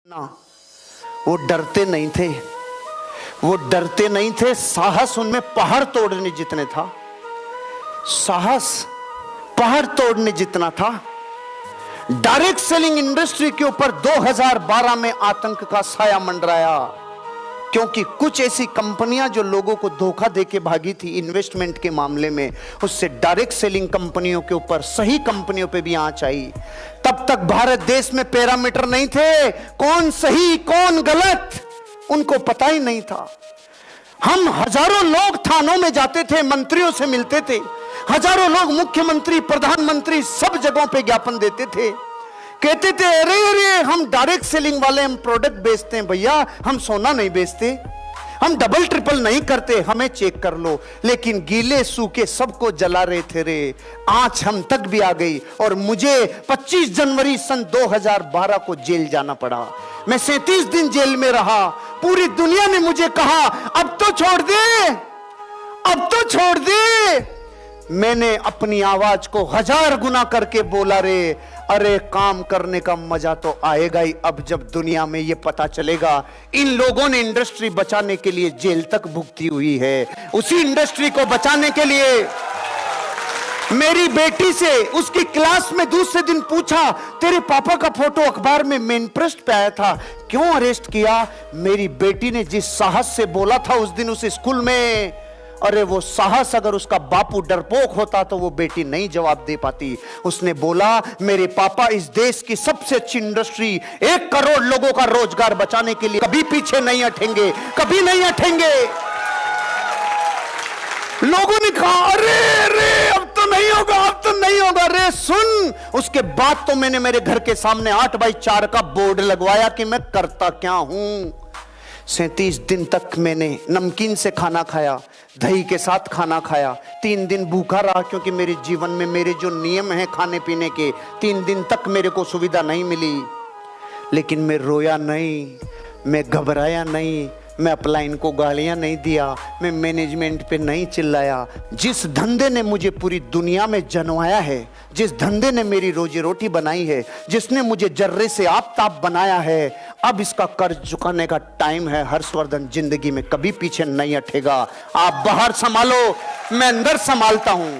ना, वो डरते नहीं थे, वो डरते नहीं थे। साहस उनमें पहाड़ तोड़ने जितने था, साहस पहाड़ तोड़ने जितना था। डायरेक्ट सेलिंग इंडस्ट्री के ऊपर 2012 में आतंक का साया मंडराया, क्योंकि कुछ ऐसी कंपनियां जो लोगों को धोखा देके भागी थी इन्वेस्टमेंट के मामले में, उससे डायरेक्ट सेलिंग कंपनियों के ऊपर, सही कंपनियों पे भी आंच आई। तब तक भारत देश में पैरामीटर नहीं थे, कौन सही कौन गलत उनको पता ही नहीं था। हम हजारों लोग थानों में जाते थे, मंत्रियों से मिलते थे, हजारों लोग मुख्यमंत्री प्रधानमंत्री सब जगहों पे ज्ञापन देते थे, कहते थे अरे अरे हम डायरेक्ट सेलिंग वाले, हम प्रोडक्ट बेचते हैं भैया, हम सोना नहीं बेचते, हम डबल ट्रिपल नहीं करते, हमें चेक कर लो। लेकिन गीले सूखे सबको जला रहे थे रे, आंच हम तक भी आ गई और मुझे 25 जनवरी सन 2012 को जेल जाना पड़ा। मैं 37 दिन जेल में रहा। पूरी दुनिया ने मुझे कहा अब तो छोड़ दे, अब तो छोड़ दे। मैंने अपनी आवाज को 1000 गुना करके बोला रे, अरे काम करने का मजा तो आएगा ही अब जब दुनिया में ये पता चलेगा इन लोगों ने इंडस्ट्री बचाने के लिए जेल तक भुगती हुई है। उसी इंडस्ट्री को बचाने के लिए मेरी बेटी से उसकी क्लास में दूसरे दिन पूछा, तेरे पापा का फोटो अखबार में मेन पृष्ठ पे आया था, क्यों अरेस्ट किया? मेरी बेटी ने जिस साहस से बोला था उस दिन उस स्कूल में, अरे वो साहस अगर उसका बापू डरपोक होता तो वो बेटी नहीं जवाब दे पाती। उसने बोला मेरे पापा इस देश की सबसे अच्छी इंडस्ट्री 1 करोड़ लोगों का रोजगार बचाने के लिए कभी पीछे नहीं हटेंगे, कभी नहीं हटेंगे। लोगों ने कहा अरे अरे अब तो नहीं होगा, अब तो नहीं होगा। अरे सुन, उसके बाद तो मैंने मेरे घर के सामने 8x4 का बोर्ड लगवाया कि मैं करता क्या हूं। 37 दिन तक मैंने नमकीन से खाना खाया, दही के साथ खाना खाया, 3 दिन भूखा रहा, क्योंकि मेरे जीवन में मेरे जो नियम हैं खाने पीने के, 3 दिन तक मेरे को सुविधा नहीं मिली। लेकिन मैं रोया नहीं, मैं घबराया नहीं, मैं अपलाइन को गालियां नहीं दिया, मैं मैनेजमेंट पे नहीं चिल्लाया। जिस धंधे ने मुझे पूरी दुनिया में जनवाया है, जिस धंधे ने मेरी रोजी रोटी बनाई है, जिसने मुझे जर्रे से आफताब बनाया है, अब इसका कर्ज चुकाने का टाइम है। हर्षवर्धन जिंदगी में कभी पीछे नहीं हटेगा। आप बाहर संभालो, मैं अंदर संभालता हूं।